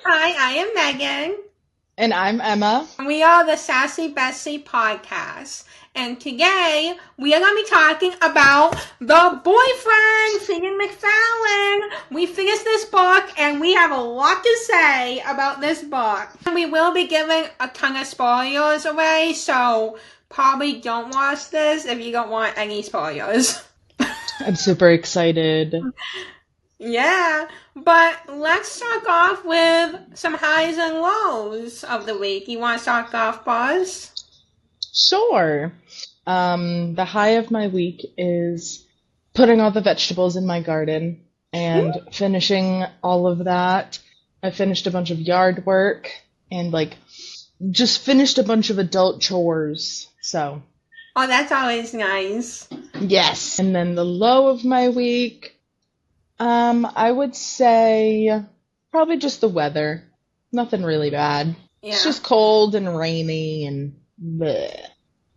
Hi, I am Megan. And I'm Emma. We are the Sassy Besties Podcast. And today we are going to be talking about The Boyfriend, Freida McFadden. We finished this book and we have a lot to say about this book. We will be giving a ton of spoilers away, so probably don't watch this if you don't want any spoilers. I'm super excited. Yeah, but let's start off with some highs and lows of the week. You want to start off, Buzz? Sure. The high of my week is putting all the vegetables in my garden and finishing all of that. I finished a bunch of yard work and just finished a bunch of adult chores. So, Oh, that's always nice. yes. And then the low of my week, I would say probably just the weather. Nothing really bad. Yeah. It's just cold and rainy and bleh.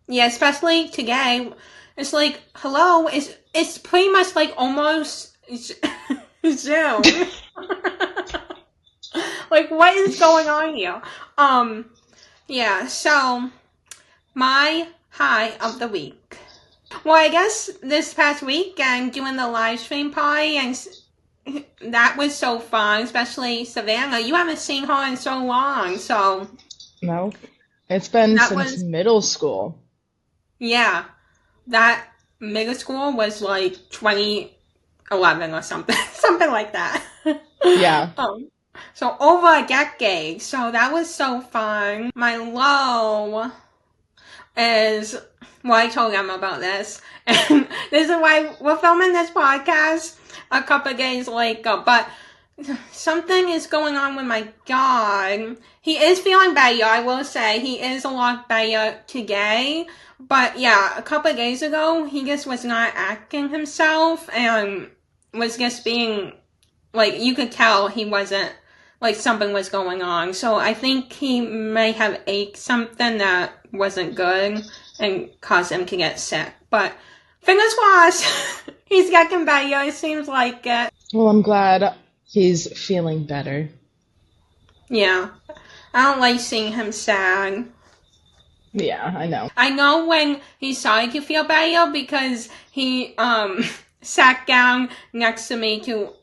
Yeah, especially today. It's like, hello, it's pretty much like almost Zoom. Like, what is going on here? Yeah, so my high of the week. Well, I guess this past weekend doing the live stream party, and that was so fun, especially Savannah. You haven't seen her in so long, so No, it's been that since was, middle school. yeah, that middle school was like 2011 or something, something like that. Yeah. So over a decade, so that was so fun. My low is, well, I told them about this, and this is why we're filming this podcast a couple of days later, but something is going on with my dog. He is feeling better, I will say. He is a lot better today, but yeah, a couple of days ago, he just was not acting himself, and was just being, like, you could tell he wasn't, like, something was going on. So I think he may have ate something that wasn't good and caused him to get sick. But fingers crossed, he's getting better. It seems like it. Well, I'm glad he's feeling better. Yeah. I don't like seeing him sad. Yeah, I know. I know when he started to feel better because he sat down next to me to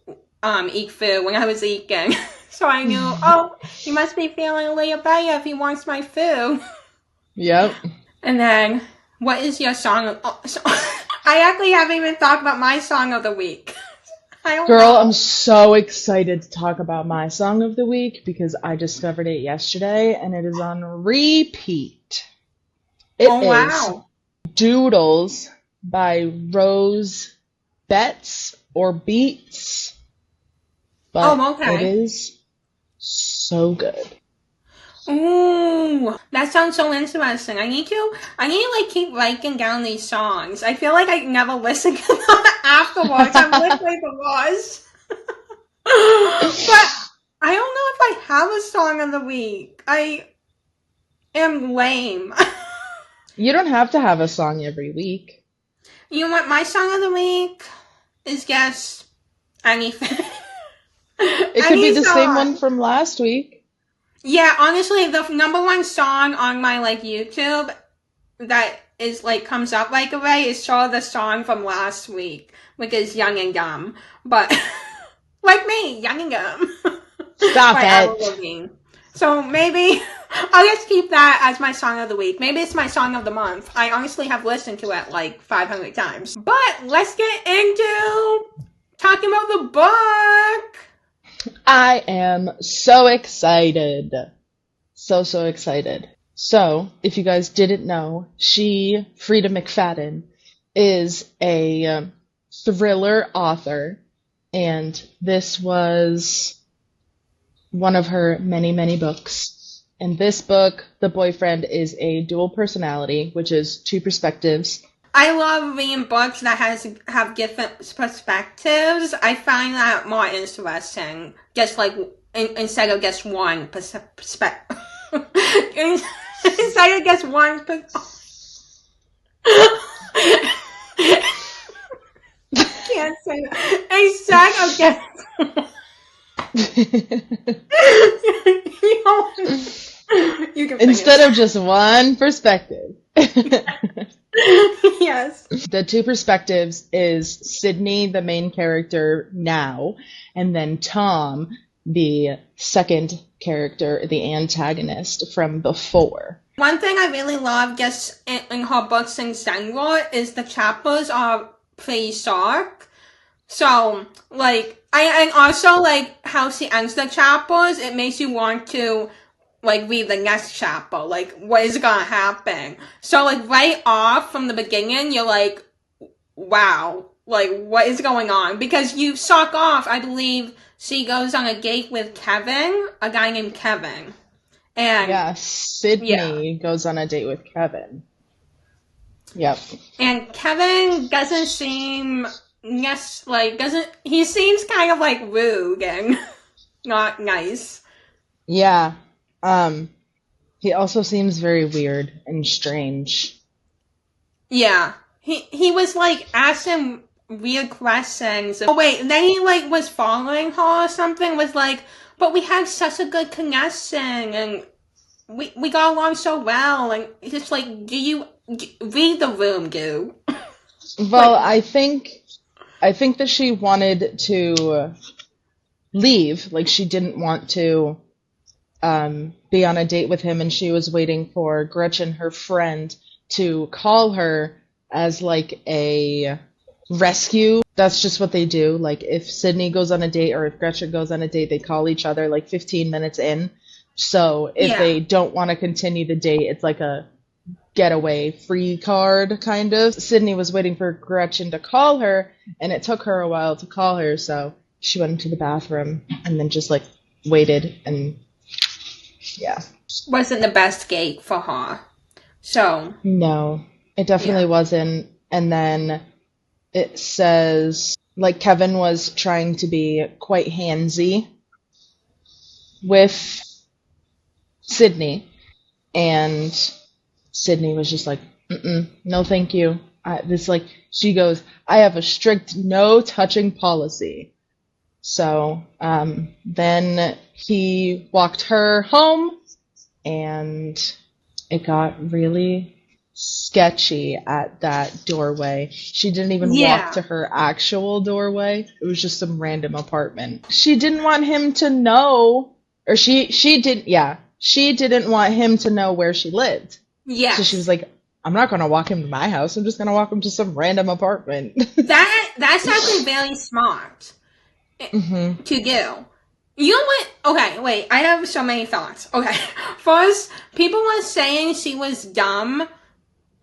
eat food when I was eating. So I knew, oh, he must be feeling a little better if he wants my food. Yep. And then, what is your song? I actually haven't even talked about my song of the week. I don't Girl, know. I'm so excited to talk about my song of the week because I discovered it yesterday and it is on repeat. It Oh, is wow. Doodles by Rose Betts or Beats, but Oh, it okay. is so good. Ooh, that sounds so interesting. I need to like keep writing down these songs. I feel like I never listen to them afterwards. I'm listening to was. But I don't know if I have a song of the week. I am lame. You don't have to have a song every week. You know what? My song of the week is guess anything. It could be Any the same one song. from last week. Yeah, honestly, the number one song on my like YouTube that is like comes up right away is sure the song from last week, which is Young and Dumb. But like me, Young and Dumb Stop by Avril it. Lavigne. So maybe I'll just keep that as my song of the week. Maybe it's my song of the month. I honestly have listened to it like 500 times. But let's get into talking about the book. I am so excited. So excited. So, if you guys didn't know, Freida McFadden, is a thriller author, and this was one of her many, many books. And this book, The Boyfriend, is a dual personality, which is two perspectives. I love reading books that have different perspectives. I find that more interesting. Just like instead of just one perspective. Instead of just one can't say that. Instead of just You can Instead of just one perspective. Yes. The two perspectives is Sydney, the main character now, and then Tom, the second character, the antagonist from before. One thing I really love just in her books in general is the chapters are pretty short. So, like, and also, like, how she ends the chapters, it makes you want to, like, read the next chapter. Like, what is gonna happen? So, like, right off from the beginning, you're like, wow, like, what is going on? Because you suck off, I believe she goes on a date with Kevin, a guy named Kevin. And yeah, Sydney goes on a date with Kevin. Yep. And Kevin doesn't seem, he seems kind of, like, rude and not nice. Yeah. He also seems very weird and strange. Yeah. He was, like, asking weird questions. Oh, wait, then he, like, was following her or something, was like, but we had such a good connection, and we got along so well, and it's just like, do you read the room, dude? Well, I think that she wanted to leave. Like, she didn't want to be on a date with him, and she was waiting for Gretchen, her friend, to call her as, like, a rescue. That's just what they do. Like, if Sydney goes on a date or if Gretchen goes on a date, they call each other, like, 15 minutes in. So if they don't want to continue the date, it's like a getaway free card, kind of. Sydney was waiting for Gretchen to call her, and it took her a while to call her, so she went into the bathroom and then just, like, waited, and yeah. Wasn't the best date for her. So. No, it definitely wasn't. And then it says, like, Kevin was trying to be quite handsy with Sydney, and Sydney was just like, no thank you. She goes, I have a strict no touching policy. So then he walked her home, and it got really sketchy at that doorway. She didn't even walk to her actual doorway. It was just some random apartment. She didn't want him to know, or she didn't want him to know where she lived. Yeah. So she was like, I'm not going to walk him to my house. I'm just going to walk him to some random apartment. That's actually very smart to do. You know what? Okay, wait. I have so many thoughts. Okay. First, people were saying she was dumb.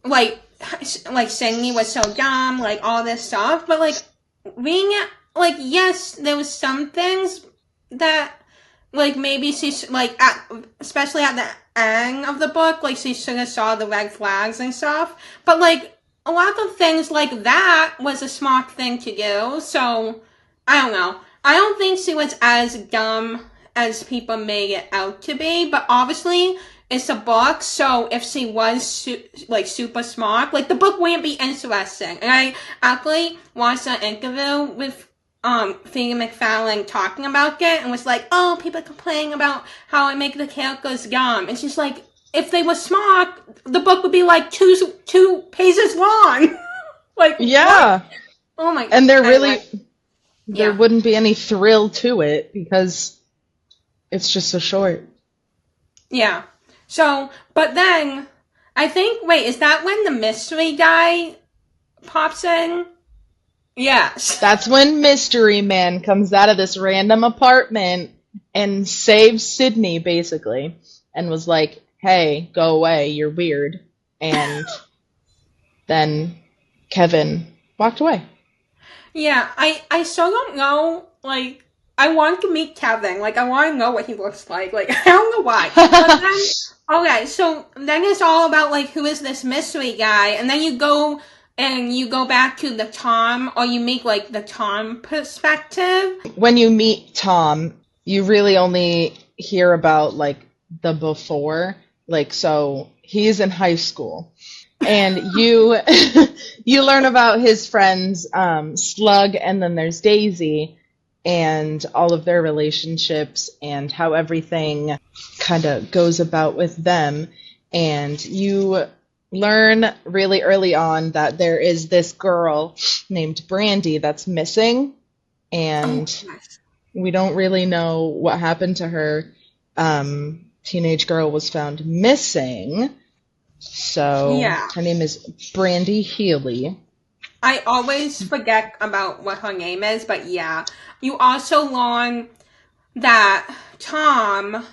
Like Sydney was so dumb, like, all this stuff. But, like, reading it, like, yes, there was some things that, like, maybe she, like, especially at the end of the book, like, she should have saw the red flags and stuff. But, like, a lot of things like that was a smart thing to do. So, I don't know. I don't think she was as dumb as people made it out to be, but obviously it's a book, so if she was super smart, like, the book wouldn't be interesting. And I actually watched an interview with Freida McFadden talking about it, and was like, oh, people complaining about how I make the characters dumb. And she's like, if they were smart, the book would be like two pages long. Like, yeah. What? Oh my god. And there wouldn't be any thrill to it because it's just so short. Yeah. So, but then, I think, wait, is that when the mystery guy pops in? Yes. That's when Mystery Man comes out of this random apartment and saves Sydney, basically, and was like, hey, go away, you're weird. And then Kevin walked away. Yeah, I still don't know, like, I want to meet Kevin. Like, I want to know what he looks like. Like, I don't know why. But then, okay, so then it's all about, like, who is this mystery guy? And then you go back to the Tom, or you meet, like, the Tom perspective. When you meet Tom, you really only hear about, like, the before. Like, so he's in high school. And you learn about his friends, Slug, and then there's Daisy. and all of their relationships and how everything kind of goes about with them. And you learn really early on that there is this girl named Brandy that's missing, and we don't really know what happened to her. Teenage girl was found missing, so her name is Brandy Healy. I always forget about what her name is, but yeah. You also learn that Tom,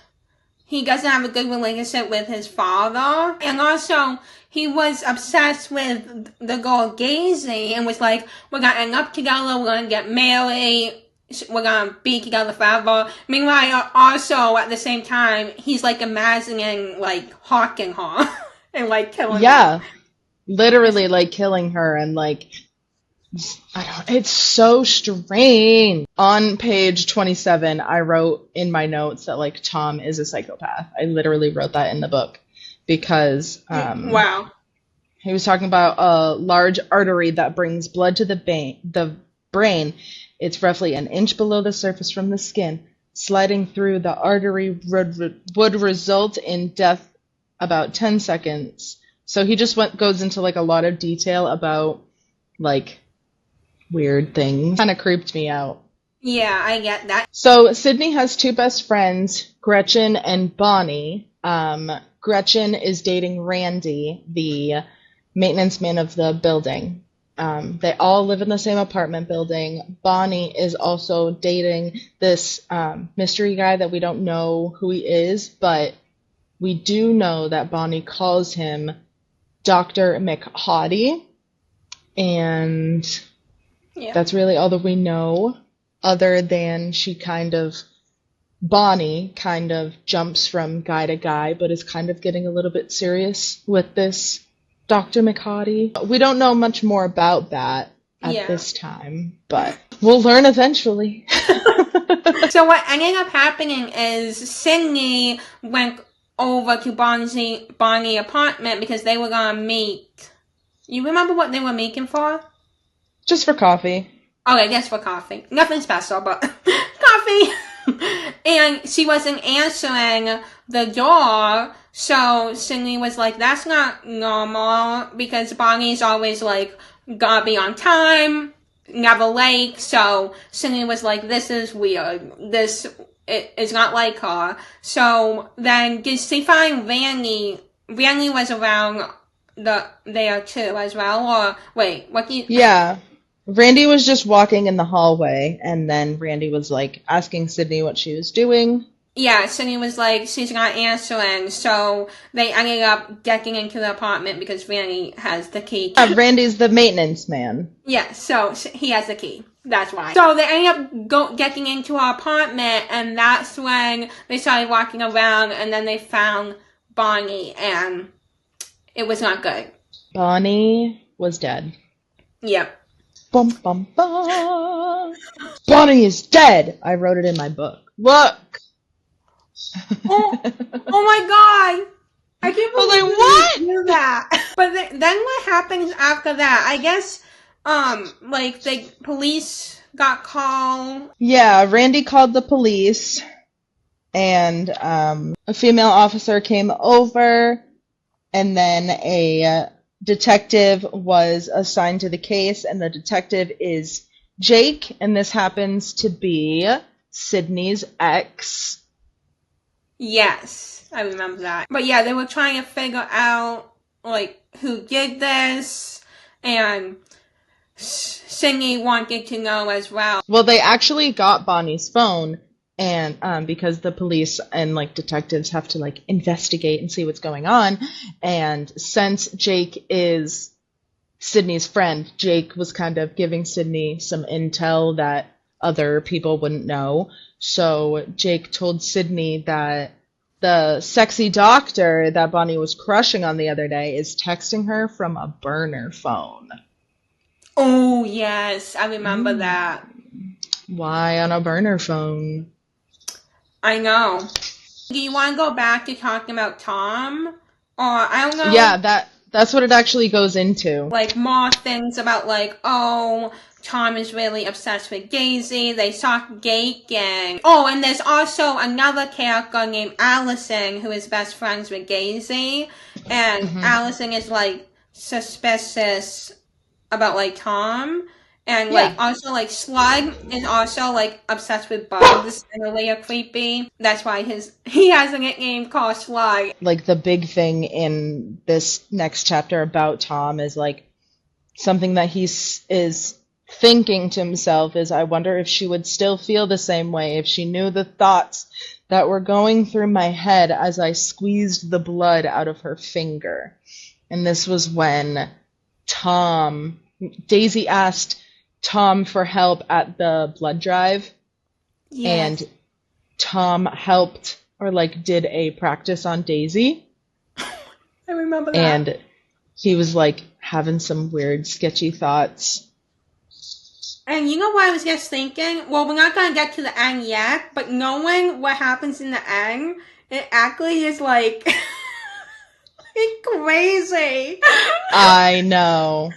he doesn't have a good relationship with his father. And also, he was obsessed with the girl Gazy and was like, we're gonna end up together, we're gonna get married, we're gonna be together forever. Meanwhile, also, at the same time, he's like imagining, like, hawking her and like killing her. Yeah. Literally, like, killing her and, like, it's so strange. On page 27, I wrote in my notes that, like, Tom is a psychopath. I literally wrote that in the book because, wow. He was talking about a large artery that brings blood to the brain. It's roughly an inch below the surface from the skin. Sliding through the artery would result in death about 10 seconds. So he just goes into, like, a lot of detail about, like, weird things. Kind of creeped me out. Yeah, I get that. So Sydney has two best friends, Gretchen and Bonnie. Gretchen is dating Randy, the maintenance man of the building. They all live in the same apartment building. Bonnie is also dating this mystery guy that we don't know who he is, but we do know that Bonnie calls him Dr. McFadden, and that's really all that we know, other than Bonnie kind of jumps from guy to guy, but is kind of getting a little bit serious with this Dr. McFadden. We don't know much more about that at this time, but we'll learn eventually. So what ended up happening is Sydney went over to Bonnie's apartment because they were gonna meet. You remember what they were meeting for? Just for coffee. Okay, just for coffee. Nothing special, but coffee. And she wasn't answering the door, so Sydney was like, that's not normal, because Bonnie's always like, gotta be on time, never late, so Sydney was like, this is weird. It's not like her. So then did she find Randy? Randy was around there too as well, or wait, what do you? Yeah. Randy was just walking in the hallway, and then Randy was like asking Sydney what she was doing. Yeah, Sydney was like, she's not answering, so they ended up getting into the apartment because Randy has the key. Randy's the maintenance man. Yeah, so he has the key. That's why. So they ended up getting into our apartment, and that's when they started walking around, and then they found Bonnie, and it was not good. Bonnie was dead. Yep. Bum, bum, bum. Bonnie is dead! I wrote it in my book. Look! Oh my god! I can't believe what? You knew that. But then what happens after that? I guess, like, the police got called. Yeah, Randy called the police, and a female officer came over, and then a detective was assigned to the case, and the detective is Jake, and this happens to be Sydney's ex. Yes, I remember that. But yeah, they were trying to figure out, like, who did this, and Sydney wanted to know as well. Well, they actually got Bonnie's phone, and because the police and, like, detectives have to, like, investigate and see what's going on, and since Jake is Sydney's friend, Jake was kind of giving Sydney some intel that other people wouldn't know. So Jake told Sydney that the sexy doctor that Bonnie was crushing on the other day is texting her from a burner phone. Oh, yes, I remember that. Why on a burner phone? I know. Do you want to go back to talking about Tom? Or, I don't know. Yeah, that's what it actually goes into. Like, more things about, like, oh, Tom is really obsessed with Daisy. They start dating. Oh, and there's also another character named Allison who is best friends with Daisy. And Allison is, like, suspicious about, like, Tom. And, like, also, like, Slug is also, like, obsessed with bugs and really creepy. That's why he has a nickname called Slug. Like, the big thing in this next chapter about Tom is, like, something that he is thinking to himself is, I wonder if she would still feel the same way if she knew the thoughts that were going through my head as I squeezed the blood out of her finger. And this was when Daisy asked Tom for help at the blood drive. Yes. And Tom helped or, like, did a practice on Daisy. I remember that. And he was, like, having some weird, sketchy thoughts. And you know what I was just thinking? Well, we're not going to get to the end yet, but knowing what happens in the end, it actually is, like, crazy. I know.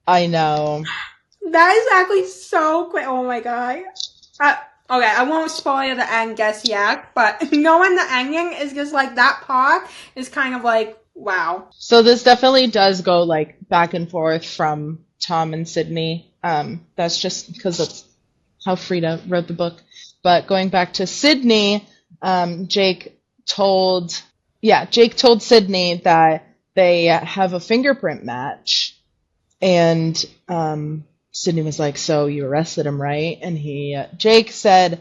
That is actually so quick. Oh my god. Okay, I won't spoil the end just yet, but knowing the ending is just, like, that part is kind of like, wow. So this definitely does go, like, back and forth from Tom and Sydney. That's just because that's how Freida wrote the book. But going back to Sydney, Jake told Sydney that they have a fingerprint match. And Sydney was like, so you arrested him, right? And Jake said,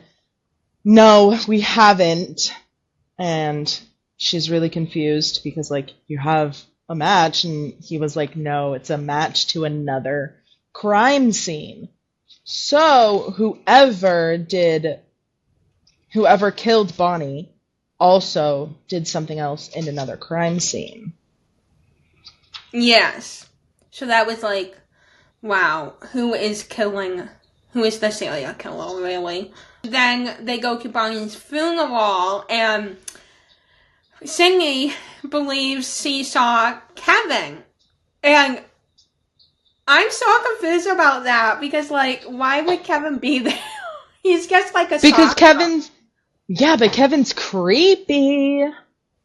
no, we haven't. And she's really confused because, like, you have a match. And he was like, no, it's a match to another crime scene. So whoever killed Bonnie also did something else in another crime scene. Yes. So that was like, wow, who is the serial killer, really? Then they go to Bonnie's funeral, and Sydney believes she saw Kevin. And I'm so confused about that, because, like, why would Kevin be there? He's just like a because Kevin's creepy.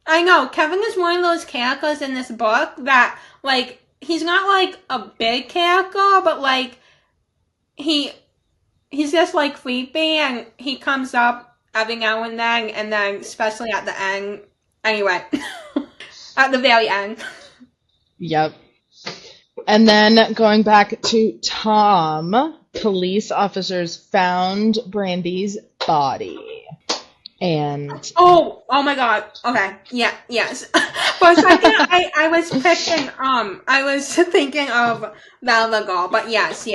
I know, Kevin is one of those characters in this book that, like, he's not, like, a big character, but, like, he's just, like, creepy, and he comes up every now and then especially at the end. Anyway, at the very end. Yep. And then going back to Tom, police officers found Brandy's body. And oh my god. Okay. Yeah, yes. For a second I was thinking of the girl, but yes.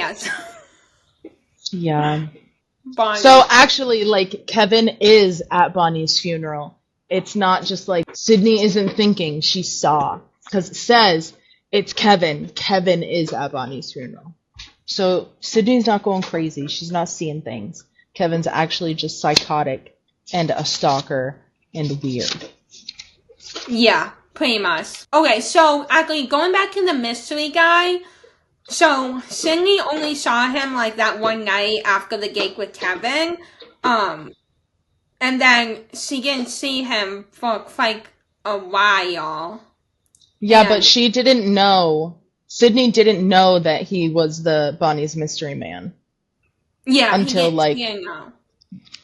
Yeah. Bonnie. So actually, like, Kevin is at Bonnie's funeral. It's not just like Sydney isn't thinking, she saw. Because it says it's Kevin. Kevin is at Bonnie's funeral. So Sydney's not going crazy. She's not seeing things. Kevin's actually just psychotic and a stalker and weird. Yeah, pretty much. Okay, so actually going back to the mystery guy, so Sydney only saw him like that one night after the date with Kevin, and then she didn't see him for like a while. Yeah, but she didn't know. Sydney didn't know that he was the Bonnie's mystery man. Yeah, until he didn't know.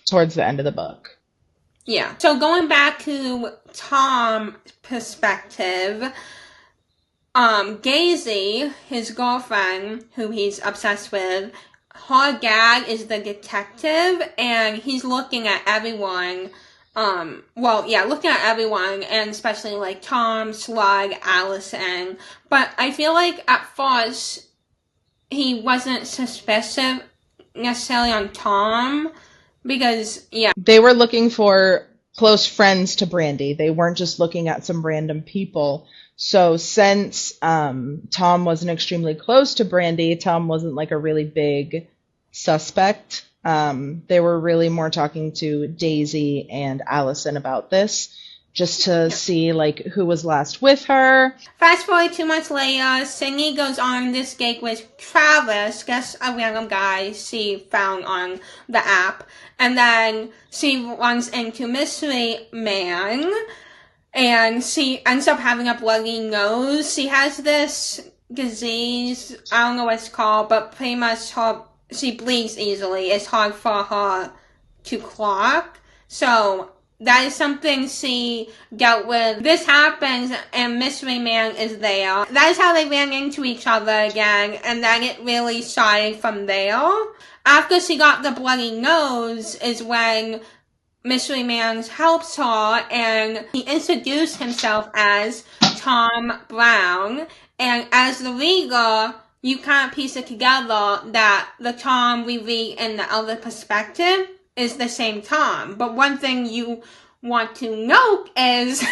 Towards the end of the book. Yeah. So going back to Tom's perspective, Daisy, his girlfriend, who he's obsessed with, her dad is the detective, and he's looking at everyone. Looking at everyone, and especially like Tom, Slug, Allison. But I feel like at first he wasn't suspicious necessarily on Tom, because, yeah. They were looking for close friends to Brandy. They weren't just looking at some random people. So since Tom wasn't extremely close to Brandy, Tom wasn't like a really big suspect. They were really more talking to Daisy and Allison about this. Just to see, like, who was last with her. Fast forward 2 months later, Sydney goes on this date with Travis, guess a random guy she found on the app. And then she runs into Mystery Man, and she ends up having a bloody nose. She has this disease, I don't know what it's called, but pretty much she bleeds easily. It's hard for her to clock. So that is something she dealt with. This happens, and Mystery Man is there. That is how they ran into each other again, and then it really started from there. After she got the bloody nose is when Mystery Man helps her, and he introduced himself as Tom Brown. And as the reader, you can't piece it together that the Tom we read in the other perspective is the same Tom. But one thing you want to note is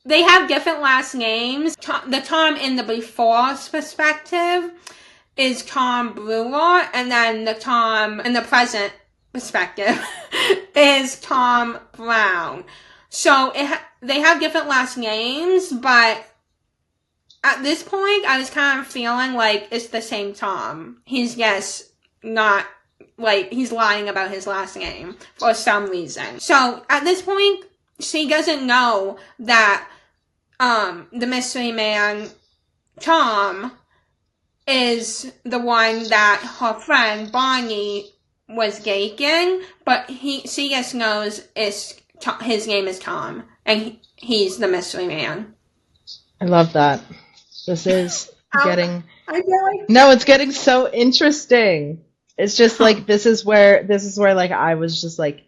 they have different last names. The Tom in the before perspective is Tom Brewer, and then the Tom in the present perspective is Tom Brown. So they have different last names, but at this point, I was kind of feeling like it's the same Tom. He's just not, like, he's lying about his last name for some reason. So at this point, she doesn't know that the Mystery Man, Tom, is the one that her friend Bonnie was dating, but she just knows his name is Tom, and he's the Mystery Man. I love that. This is getting... I feel like... No, it's getting so interesting. It's just like, this is where like I was just like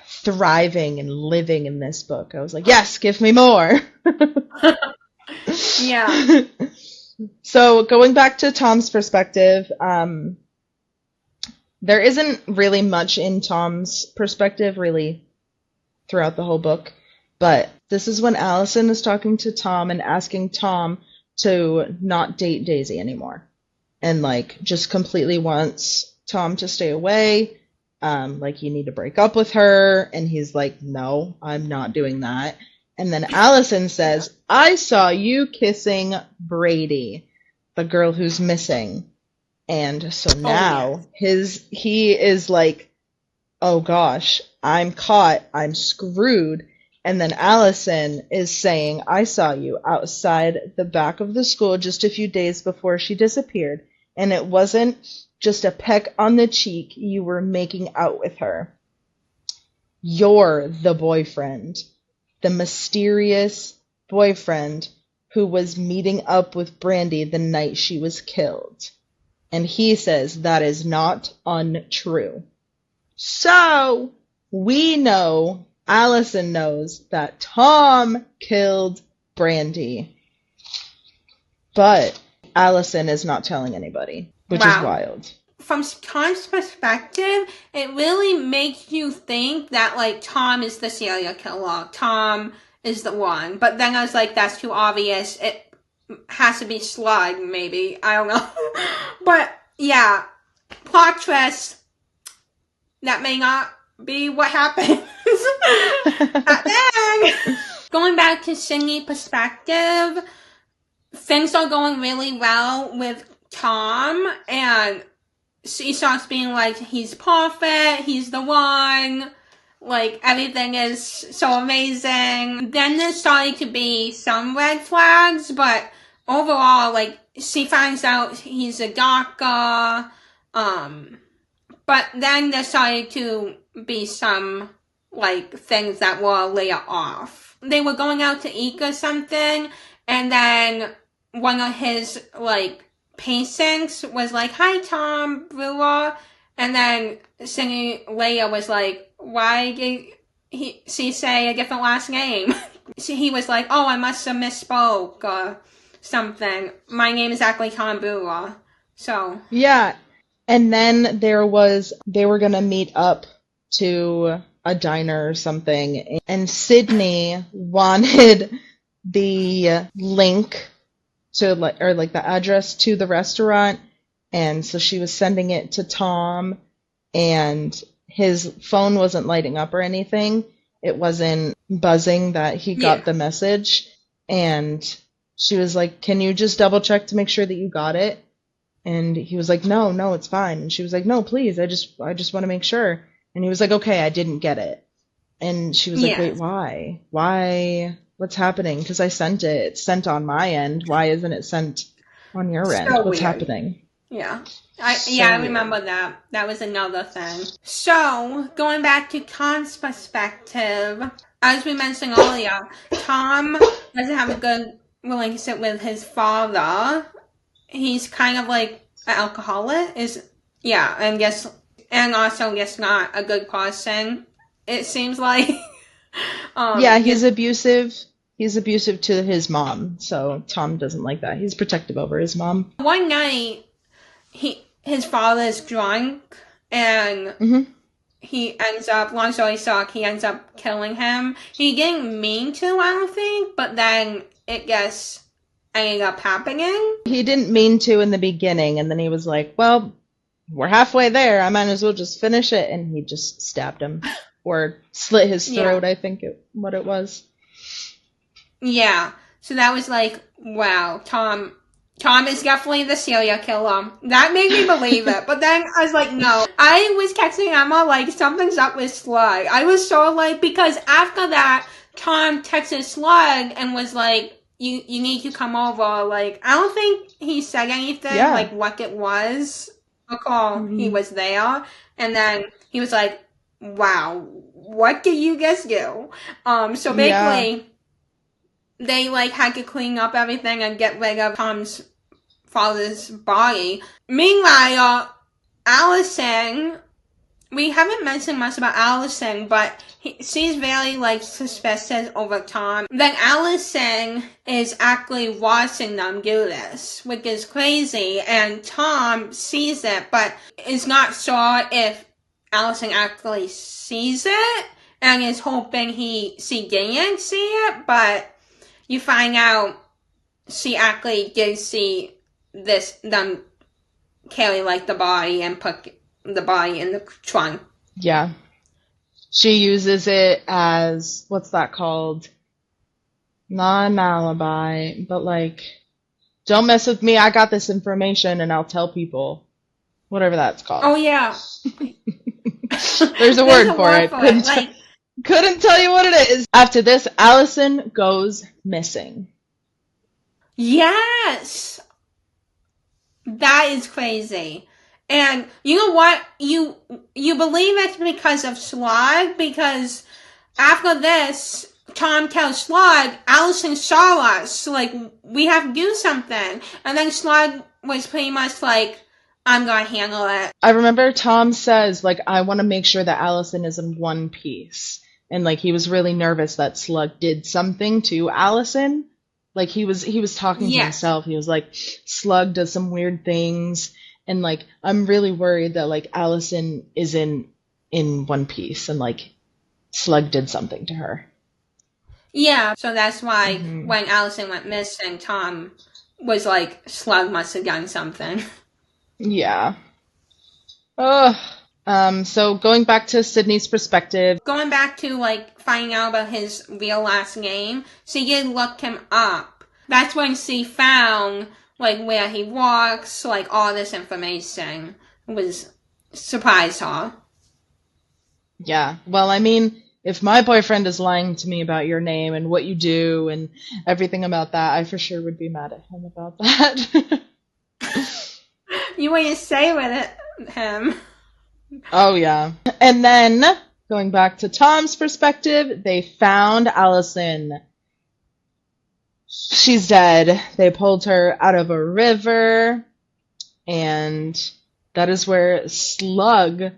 thriving and living in this book. I was like, yes, give me more. Yeah. So going back to Tom's perspective, there isn't really much in Tom's perspective really throughout the whole book, but this is when Allison is talking to Tom and asking Tom to not date Daisy anymore, and like just completely wants Tom to stay away. Like, you need to break up with her, and he's like, no, I'm not doing that. And then Allison says, I saw you kissing Brady, the girl who's missing. And so now he is like, oh gosh, I'm caught, I'm screwed. And then Allison is saying, I saw you outside the back of the school just a few days before she disappeared, and it wasn't just a peck on the cheek, you were making out with her. You're the boyfriend, the mysterious boyfriend who was meeting up with Brandy the night she was killed. And he says that is not untrue. So we know, Allison knows, that Tom killed Brandy. But Allison is not telling anybody, which is wild. From Tom's perspective, it really makes you think that, like, Tom is the serial killer. Tom is the one. But then I was like, that's too obvious. It has to be Slug, maybe. I don't know. But, yeah. Plot twist. That may not be what happens. Then, going back to Sydney's perspective, things are going really well with Tom, and she starts being like, he's perfect, he's the one, like, everything is so amazing. Then there's starting to be some red flags, but overall, like, she finds out he's a doctor, but then there started to be some, like, things that were a layer off. They were going out to eat or something, and then one of his, like, patients was like, hi, Tom Brewer. And then Leia was like, why did she say a different last name? He was like, oh, I must have misspoke or something. My name is actually Tom Brewer. So. Yeah. And then they were going to meet up to a diner or something. And Sydney wanted the link to, like the address to the restaurant, and so she was sending it to Tom, and his phone wasn't lighting up or anything, it wasn't buzzing that he got Yeah. the message. And she was like, can you just double check to make sure that you got it? And he was like, no, it's fine. And she was like, no, please, I just want to make sure. And he was like, okay, I didn't get it. And she was like, wait, Yes. why? Why? What's happening? Because I sent it. It's sent on my end. Why isn't it sent on your end? So What's weird. happening? Yeah. So I weird. remember that. That was another thing. So, going back to Tom's perspective, as we mentioned earlier, Tom doesn't have a good relationship with his father. He's kind of like an alcoholic. And also just not a good person. It seems like. Yeah, he's abusive. He's abusive to his mom, so Tom doesn't like that. He's protective over his mom. One night, his father's drunk, and he ends up, long story short, he ends up killing him. He didn't mean to, I don't think, but then it just ended up happening. He didn't mean to in the beginning, and then he was like, well, we're halfway there. I might as well just finish it. And he just stabbed him. Or slit his throat, I think what it was. Yeah. So that was like, wow, Tom is definitely the serial killer. That made me believe it. But then I was like, no. I was texting Emma like, something's up with Slug. I was so like, because after that, Tom texted Slug and was like, you need to come over. Like, I don't think he said anything, like what it was. He was there. And then he was like, wow, what did you guys do? So basically, they like had to clean up everything and get rid of Tom's father's body. Meanwhile, Allison, we haven't mentioned much about Allison, but she's very like suspicious over Tom. Then Allison is actually watching them do this, which is crazy, and Tom sees it, but is not sure if Allison actually sees it, and is hoping she didn't see it, but you find out she actually did see them carry like the body and put the body in the trunk. Yeah. She uses it as, what's that called? Not an alibi, but like, don't mess with me, I got this information and I'll tell people. Whatever that's called. Oh yeah. There's a word for it. Couldn't tell you what it is. After this, Allison goes missing. Yes! That is crazy. And you know what? You believe it's because of Slug, because after this, Tom tells Slug, Allison saw us, like, we have to do something. And then Slug was pretty much like, I'm gonna handle it. I remember Tom says, like, I want to make sure that Allison is in one piece. And, like, he was really nervous that Slug did something to Allison. Like, he was talking to himself. He was like, Slug does some weird things. And, like, I'm really worried that, like, Allison is in one piece. And, like, Slug did something to her. Yeah, so that's why when Allison went missing, Tom was like, Slug must have done something. Yeah. So going back to Sydney's perspective. Going back to, like, finding out about his real last name, she did look him up. That's when she found, like, where he works, like, all this information. It was, surprised her. Yeah. Well, I mean, if my boyfriend is lying to me about your name and what you do and everything about that, I for sure would be mad at him about that. You wouldn't say with him. Oh, yeah. And then, going back to Tom's perspective, they found Allison. She's dead. They pulled her out of a river, and that is where Slug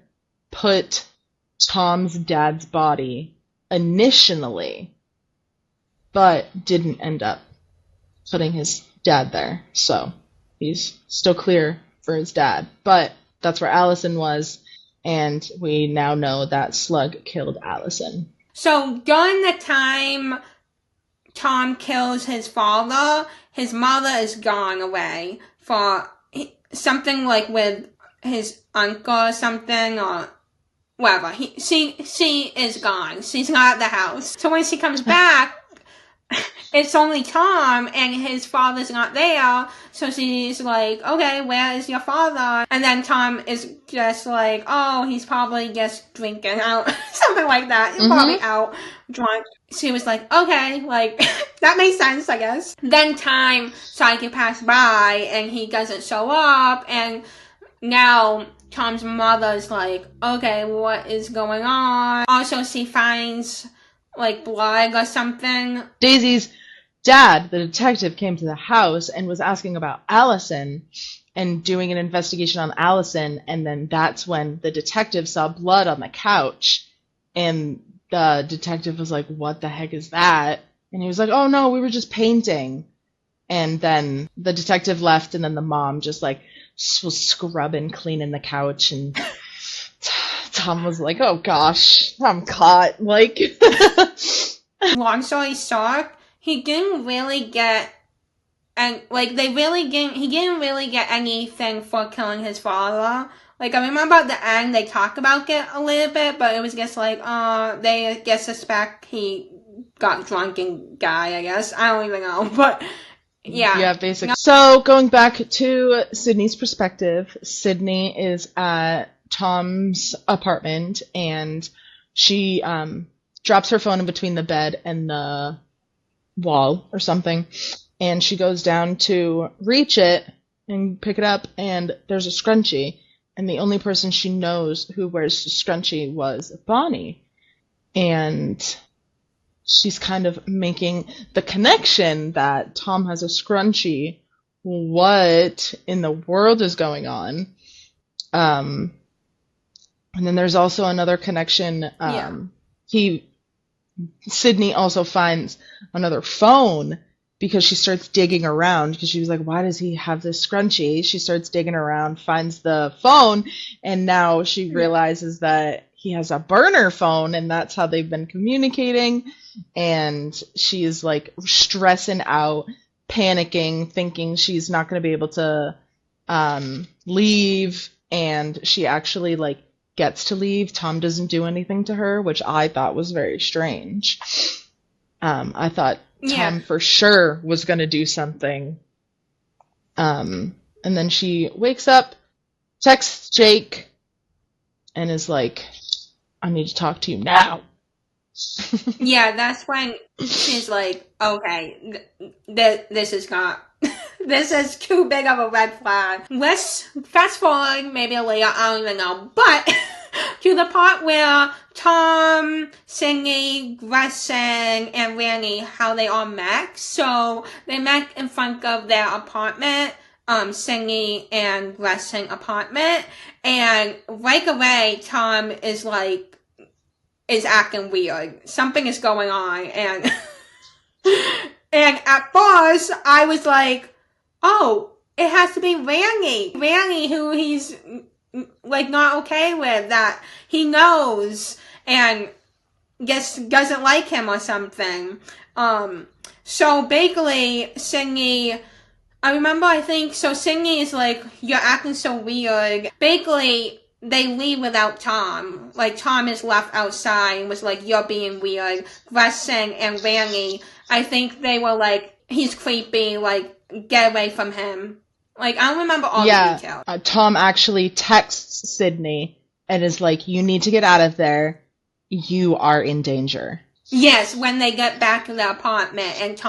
put Tom's dad's body initially, but didn't end up putting his dad there. So he's still clear for his dad. But that's where Allison was, and we now know that Slug killed Allison. So during the time Tom kills his father, his mother is gone away for something like with his uncle or something, or whatever. She is gone. She's not at the house. So when she comes back, it's only Tom, and his father's not there. So she's like, okay, where is your father? And then Tom is just like, oh, he's probably just drinking out, something like that. He's probably out drunk. She was like, okay, like, that makes sense, I guess. Then time started to pass by, and he doesn't show up, and now Tom's mother's like, okay, what is going on? Also, she finds like blood or something. Daisy's dad, the detective, came to the house and was asking about Allison and doing an investigation on Allison, and then that's when the detective saw blood on the couch, and the detective was like, what the heck is that? And he was like, oh no, we were just painting. And then the detective left, and then the mom just like was scrubbing, cleaning the couch, and Tom was like, oh gosh, I'm caught. Like, long story short, he didn't really get, and like he didn't really get anything for killing his father. Like, I remember at the end they talk about it a little bit, but it was just like, they just suspect he got drunk and died, I guess. I don't even know, but yeah. Yeah, basically. So going back to Sydney's perspective, Sydney is at Tom's apartment, and she drops her phone in between the bed and the wall or something, and she goes down to reach it and pick it up, and there's a scrunchie, and the only person she knows who wears the scrunchie was Bonnie, and she's kind of making the connection that Tom has a scrunchie. What in the world is going on? And then there's also another connection. Sydney also finds another phone because she starts digging around, because she was like, why does he have this scrunchie? She starts digging around, finds the phone, and now she realizes that he has a burner phone, and that's how they've been communicating. And she's like stressing out, panicking, thinking she's not going to be able to leave, and she actually like gets to leave. Tom doesn't do anything to her, which I thought was very strange. I thought Tom for sure was going to do something. And then she wakes up, texts Jake, and is like, I need to talk to you now. Yeah, that's when she's like, okay, this is not, this is too big of a red flag. Let's fast forward maybe later, I don't even know, but to the part where Tom, Sydney, Gretchen, and Randy, how they all met. So they met in front of their apartment, Sydney and Gretchen apartment, and right away Tom is acting weird. Something is going on, and and at first I was like, oh, it has to be Randy, who he's like not okay with, that he knows and just doesn't like him or something. So basically Sydney, I remember, I think, so Sydney is like, you're acting so weird. Basically, they leave without Tom. Like, Tom is left outside and was like, you're being weird. Gretchen and Randy, I think they were like, he's creepy, like, get away from him. Like, I don't remember all the details. Tom actually texts Sydney and is like, you need to get out of there. You are in danger. Yes, when they get back to the apartment, and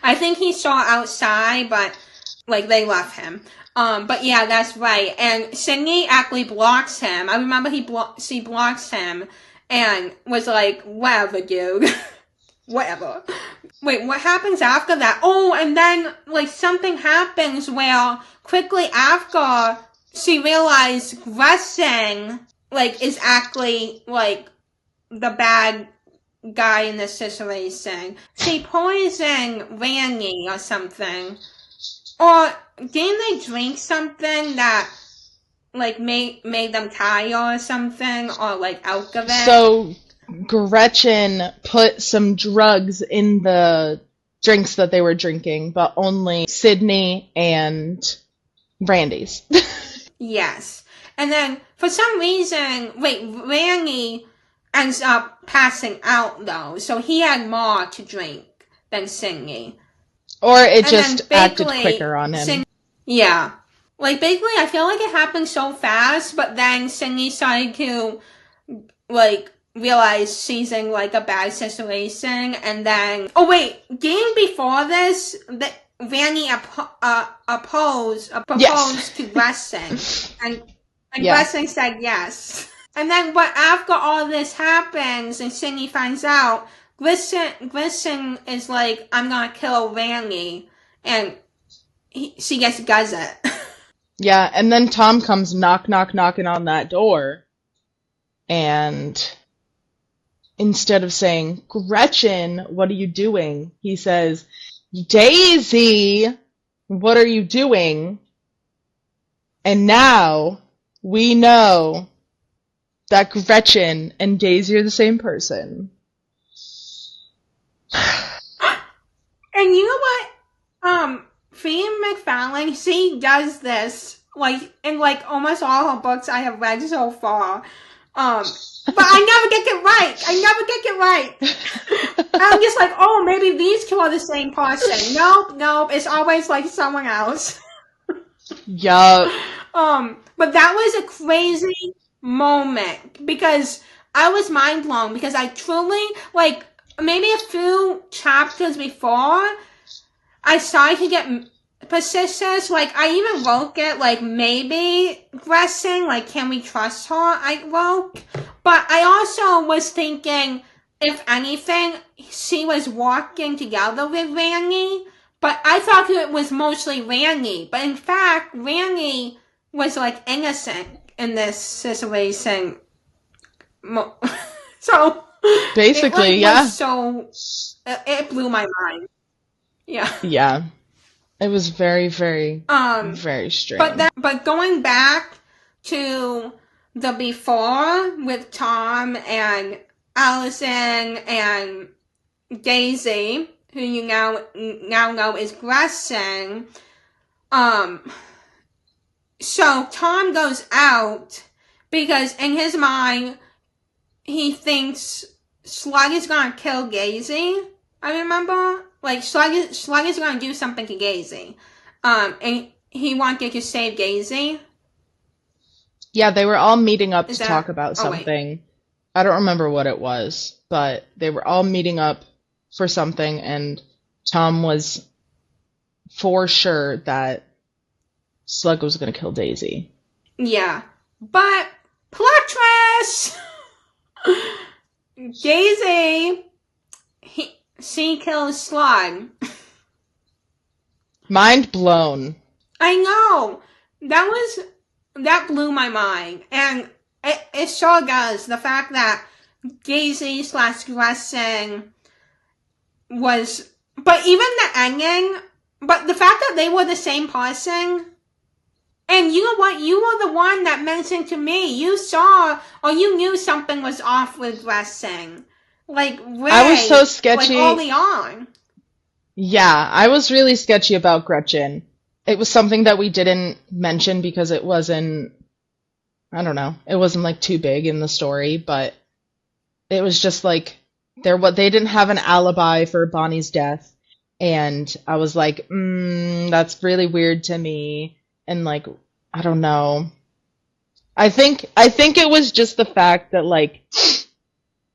I think he saw outside, but, like, they left him. But yeah, that's right. And Sydney actually blocks him. I remember she blocks him and was like, whatever, dude. Whatever. Wait, what happens after that? Oh, and then, like, something happens where quickly after she realized Gretchen, like, is actually, like, the bad guy in this situation. She poisoned Randy or something. Or didn't they drink something that, like, made them tired or something? Or, like, alcohol? So Gretchen put some drugs in the drinks that they were drinking, but only Sydney and Randy's. Yes. And then, for some reason, Randy ends up passing out, though. So he had more to drink than Cindy. Or it just acted quicker on him. Yeah. Like, basically, I feel like it happened so fast, but then Cindy started to, like, realize she's in, like, a bad situation, and then... Oh, wait. Game before this, Randy proposed to Blessing. And Blessing said yes. And then, but after all this happens, and Cindy finds out, Blessing is like, I'm gonna kill Randy. And she just does it. Yeah, and then Tom comes knocking on that door, and instead of saying, Gretchen, what are you doing? He says, Daisy, what are you doing? And now we know that Gretchen and Daisy are the same person. And you know what? Freida McFadden, she does this, like, in, like, almost all her books I have read so far. But I never get it right. I'm just like, oh, maybe these two are the same person. Nope, it's always, like, someone else. Yup. But that was a crazy moment, because I was mind blown, because I truly, like, maybe a few chapters before, I started to get suspicious. Like, I even wrote it, like, maybe Blessing, like, can we trust her? I wrote. But I also was thinking, if anything, she was walking together with Randy. But I thought it was mostly Randy. But in fact, Randy was, like, innocent in this situation. So, basically, it blew my mind. Yeah. Yeah. It was very, very, very strange. But going back to the before with Tom and Allison and Daisy, who you now know is Blessing, so Tom goes out because in his mind, he thinks Slug is gonna kill Daisy. I remember, like, Slug is gonna do something to Daisy. And he wanted to save Daisy. Yeah, they were all meeting up to talk about something. I don't remember what it was, but they were all meeting up for something, and Tom was for sure that Slug was gonna kill Daisy. Yeah. But, plot twist! Daisy, she kills Slug. Mind blown. I know. That blew my mind. And it sure does. The fact that Daisy / Blessing was, but even the ending, but the fact that they were the same person, and you know what? You were the one that mentioned to me, you saw, or you knew something was off with Blessing. Like, Ray, I was so sketchy. Like, early on. Yeah, I was really sketchy about Gretchen. It was something that we didn't mention because it wasn't, I don't know, it wasn't, like, too big in the story, but it was just, like, they didn't have an alibi for Bonnie's death, and I was like, that's really weird to me, and, like, I don't know. I think it was just the fact that, like,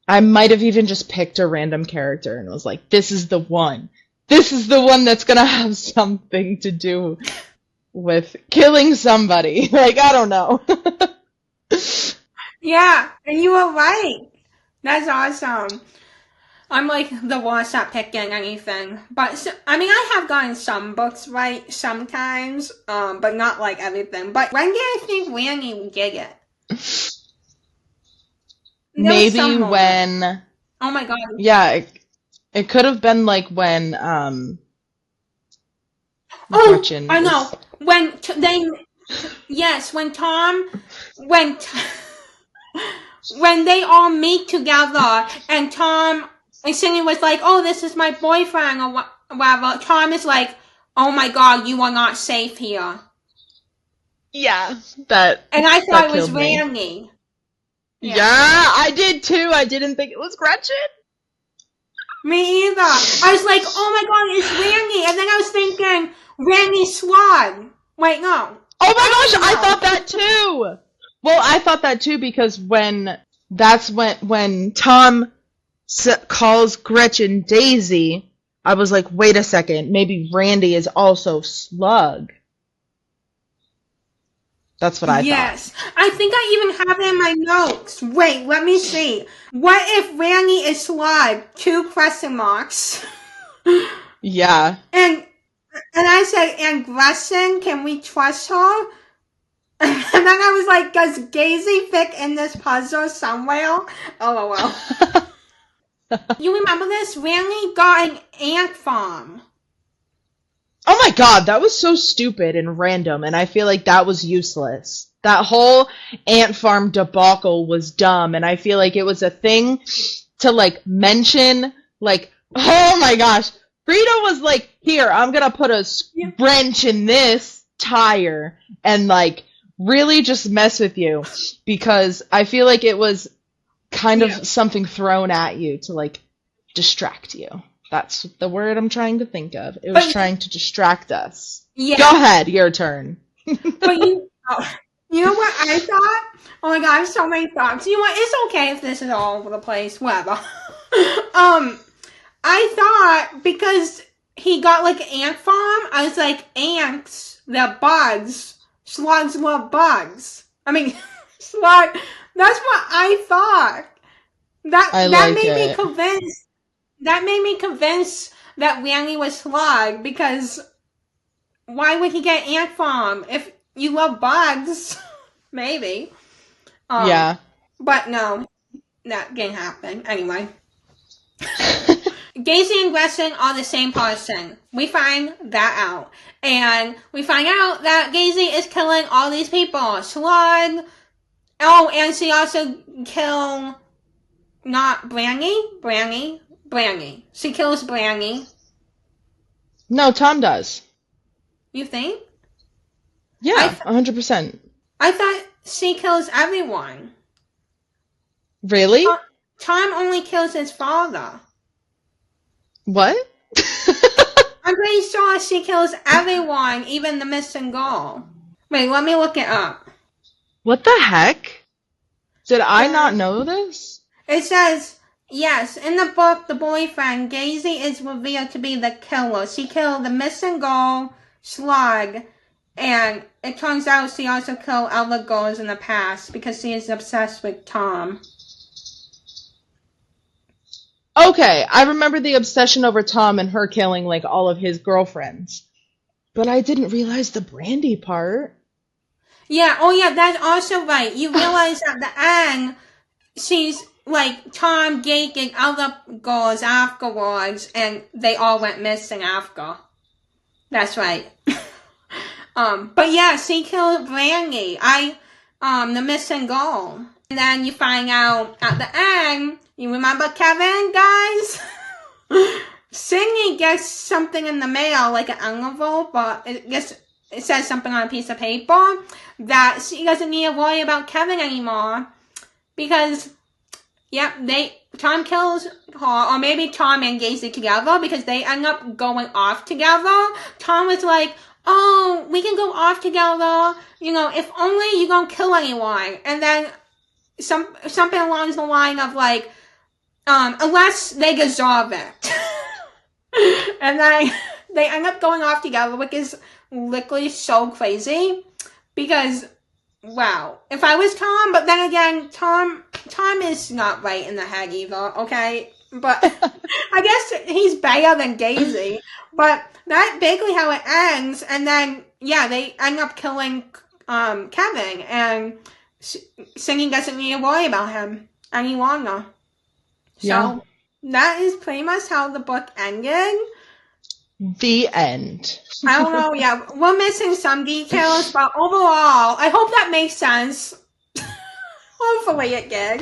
I might have even just picked a random character and was like, this is the one. This is the one that's gonna have something to do with killing somebody. Like, I don't know. Yeah, and you were right. That's awesome. I'm like the worst at picking anything. But, I mean, I have gotten some books right sometimes, but not like everything. But when did I think Randy did it? Maybe when... Oh my god. Yeah, it could have been like when, Gretchen I know. When they all meet together, and Tom and Cindy was like, oh, this is my boyfriend, or whatever. Tom is like, oh my god, you are not safe here. Yeah, that. And I thought that it was killed me. Randy. Yeah, I did too. I didn't think it was Gretchen. Me either. I was like, oh my god, it's Randy. And then I was thinking, Randy Slug. Wait, no. Oh my gosh, I thought that too. Well, I thought that too because when Tom calls Gretchen Daisy, I was like, wait a second, maybe Randy is also Slug. That's what I thought. Yes. I think I even have it in my notes. Wait, let me see. What if Randy is Slug? 2 question marks. Yeah. And I said, and Gretchen, can we trust her? And then I was like, does Daisy fit in this puzzle somewhere? LOL. You remember this? Randy got an ant farm. Oh my god, that was so stupid and random, and I feel like that was useless. That whole ant farm debacle was dumb, and I feel like it was a thing to, like, mention, like, oh my gosh, Freida was like, here, I'm gonna put a wrench in this tire, and, like, really just mess with you, because I feel like it was kind of something thrown at you to, like, distract you. That's the word I'm trying to think of. It was trying to distract us. Yeah. Go ahead, your turn. But you know what I thought? Oh my god, I have so many thoughts. You know what? It's okay if this is all over the place. Whatever. I thought because he got like an ant farm, I was like, ants, they're bugs. Slugs love bugs. I mean, slug. That's what I thought. That made me convinced. That made me convinced that Randy was Slug, because why would he get ant farm? If you love bugs, maybe. Yeah. But no, that didn't happen. Anyway. Daisy and Gretchen are the same person. We find that out. And we find out that Daisy is killing all these people. Slug. Oh, and she also killed not Brandy. She kills Brandy. No, Tom does. You think? Yeah, 100%. I thought she kills everyone. Really? Tom only kills his father. What? I'm pretty sure she kills everyone, even the missing girl. Wait, let me look it up. What the heck? Did I not know this? It says... Yes, in the book, The Boyfriend, Daisy is revealed to be the killer. She killed the missing girl, Slug, and it turns out she also killed other girls in the past because she is obsessed with Tom. Okay, I remember the obsession over Tom and her killing, like, all of his girlfriends. But I didn't realize the Brandy part. Yeah, oh yeah, that's also right. You realize at the end, she's... like, Tom dated other girls afterwards, and they all went missing after. That's right. But yeah, she killed Brandy. The missing girl. And then you find out at the end, you remember Kevin, guys? Sydney gets something in the mail, like an envelope, but it says something on a piece of paper that she doesn't need to worry about Kevin anymore, because... Yep, Tom kills her, or maybe Tom and Daisy together, because they end up going off together. Tom was like, oh, we can go off together, you know, if only you don't kill anyone. And then something along the line of like, unless they deserve it. And then they end up going off together, which is literally so crazy, because... Wow. If I was Tom, but then again, Tom is not right in the head either, okay? But I guess he's better than Daisy. But that's basically how it ends. And then, yeah, they end up killing Kevin. And Singing doesn't need to worry about him any longer. So, that is pretty much how the book ended. The end. I don't know, yeah. We're missing some details, but overall, I hope that makes sense. Hopefully it did.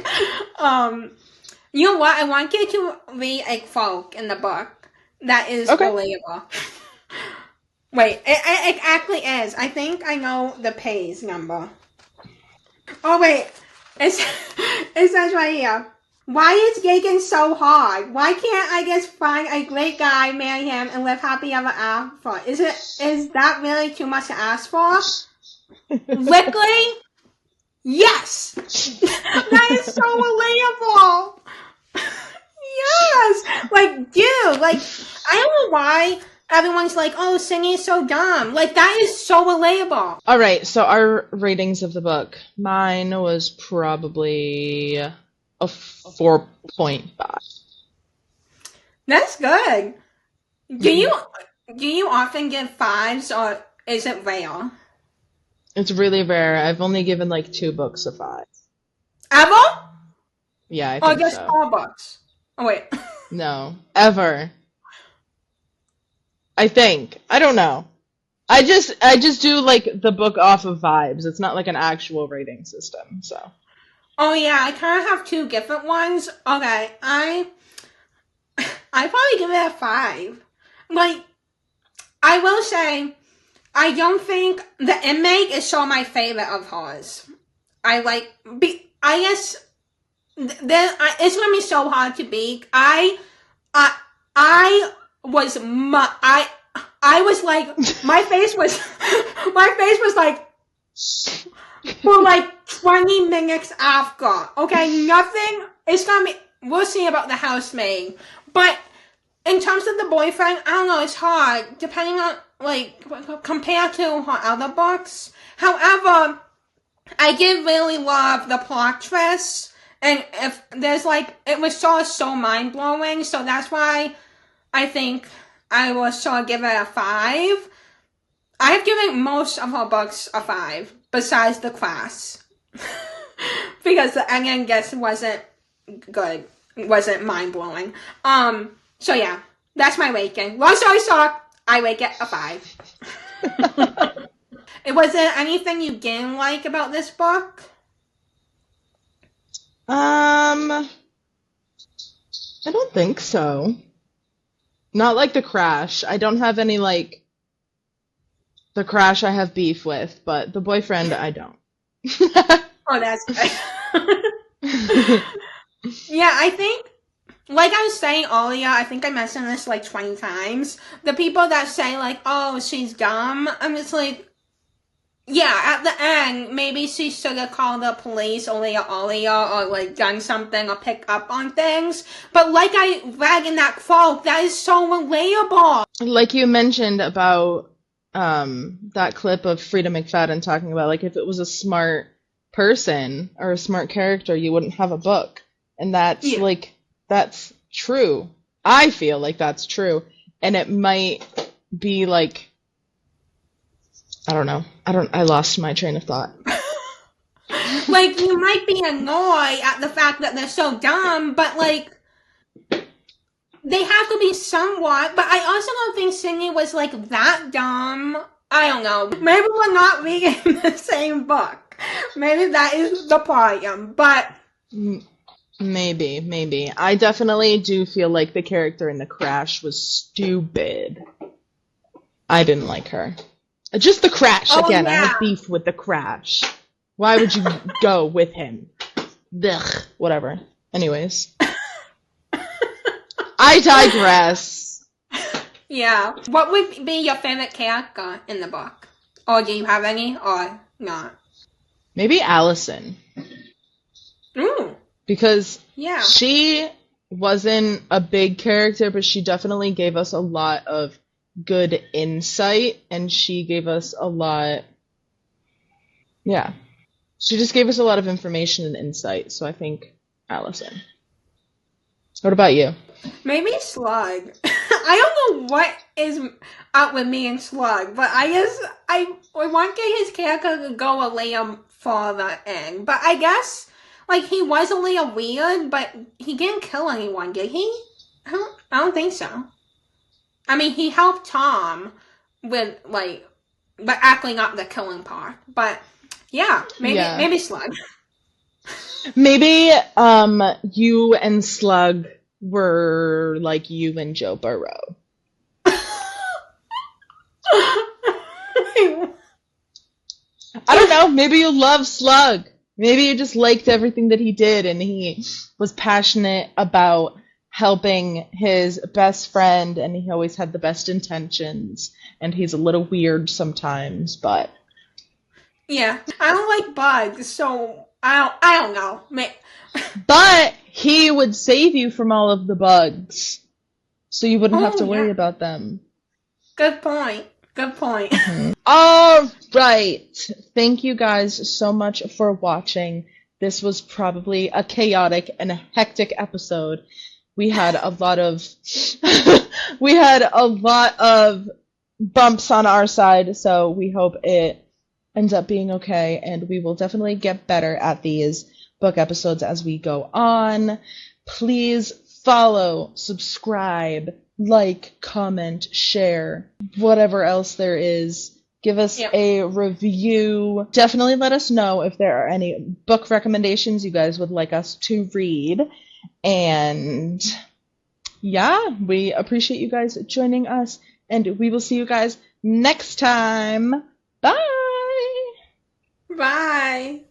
You know what? I want you to read a quote in the book that is relatable. Wait, it actually is. I think I know the page number. Oh, wait. It says right here. Why is dating so hard? Why can't I just find a great guy, marry him, and live happy ever after? Is that really too much to ask for? Lickly? Yes! That is so relatable! Yes! Like, dude, like, I don't know why everyone's like, oh, singing is so dumb. Like, that is so relatable. All right, so our ratings of the book. Mine was probably a 4.5. That's good. Do you often give 5s, or is it rare? It's really rare. I've only given like 2 books a 5. Ever? Yeah, I Or think just so. 4 books? Oh, wait. No, ever. I think. I don't know. I just do like the book off of vibes. It's not like an actual rating system, so. Oh yeah, I kind of have 2 different ones. Okay, I probably give it a 5. Like, I will say, I don't think the inmate is so my favorite of hers. I guess it's gonna be so hard to beat. I was I was like, my face was like for like 20 minutes after. Okay, nothing. It's gonna be. We'll see about the housemaid, but in terms of the boyfriend, I don't know. It's hard depending on like compared to her other books. However, I did really love the plot twist, and if there's like it was so mind blowing. So that's why I think I will sort of give it a 5. I've given most of her books a 5, besides The Class. Because the ending just wasn't good. It wasn't mind-blowing. So yeah, that's my rating. Long story short, I rate it a 5. Was there anything you didn't like about this book? I don't think so. Not like the Crash. I don't have any like the Crash I have beef with, but the boyfriend I don't. Oh, that's good. Yeah, I think, like I was saying earlier, I think I mentioned this like 20 times. The people that say like, oh, she's dumb, I'm just like, yeah, at the end, maybe she should have called the police earlier, or like done something or pick up on things. But like I read in that quote, that is so relatable. Like you mentioned about that clip of Freida McFadden talking about like if it was a smart person or a smart character, you wouldn't have a book. And that's like, that's true. I feel like that's true. And it might be like, I lost my train of thought. Like, you might be annoyed at the fact that they're so dumb, but like, they have to be somewhat, but I also don't think Sydney was like that dumb. I don't know. Maybe we're not reading the same book. Maybe that is the problem, but Maybe. I definitely do feel like the character in The Crash was stupid. I didn't like her. Just The Crash, again. Yeah. I have beef with The Crash. Why would you go with him? Ugh, whatever. Anyways. I digress. Yeah. What would be your favorite character in the book? Or do you have any, or not? Maybe Allison. Ooh. Because she wasn't a big character, but she definitely gave us a lot of good insight, and she gave us a lot. Yeah. She just gave us a lot of information and insight, so I think Allison. What about you? Maybe Slug. I don't know what is up with me and Slug, but I guess I want his character to go a layer further in. But I guess, like, he was a little weird, but he didn't kill anyone, did he? I don't think so. I mean, he helped Tom with, like, but actually not the killing part. But, yeah, maybe Slug. Maybe, you and Slug were like you and Joe Burrow. I don't know, maybe you love Slug. Maybe you just liked everything that he did, and he was passionate about helping his best friend, and he always had the best intentions, and he's a little weird sometimes, but... Yeah, I don't like bugs, so I don't know. But he would save you from all of the bugs, so you wouldn't have to worry about them. Good point. Good point. All right. Thank you guys so much for watching. This was probably a chaotic and a hectic episode. We had a lot of bumps on our side, so we hope it ends up being okay, and we will definitely get better at these book episodes as we go on. Please follow, subscribe, like, comment, share, whatever else there is. Give us a review. Definitely let us know if there are any book recommendations you guys would like us to read. And yeah, we appreciate you guys joining us, and we will see you guys next time. Bye! Bye!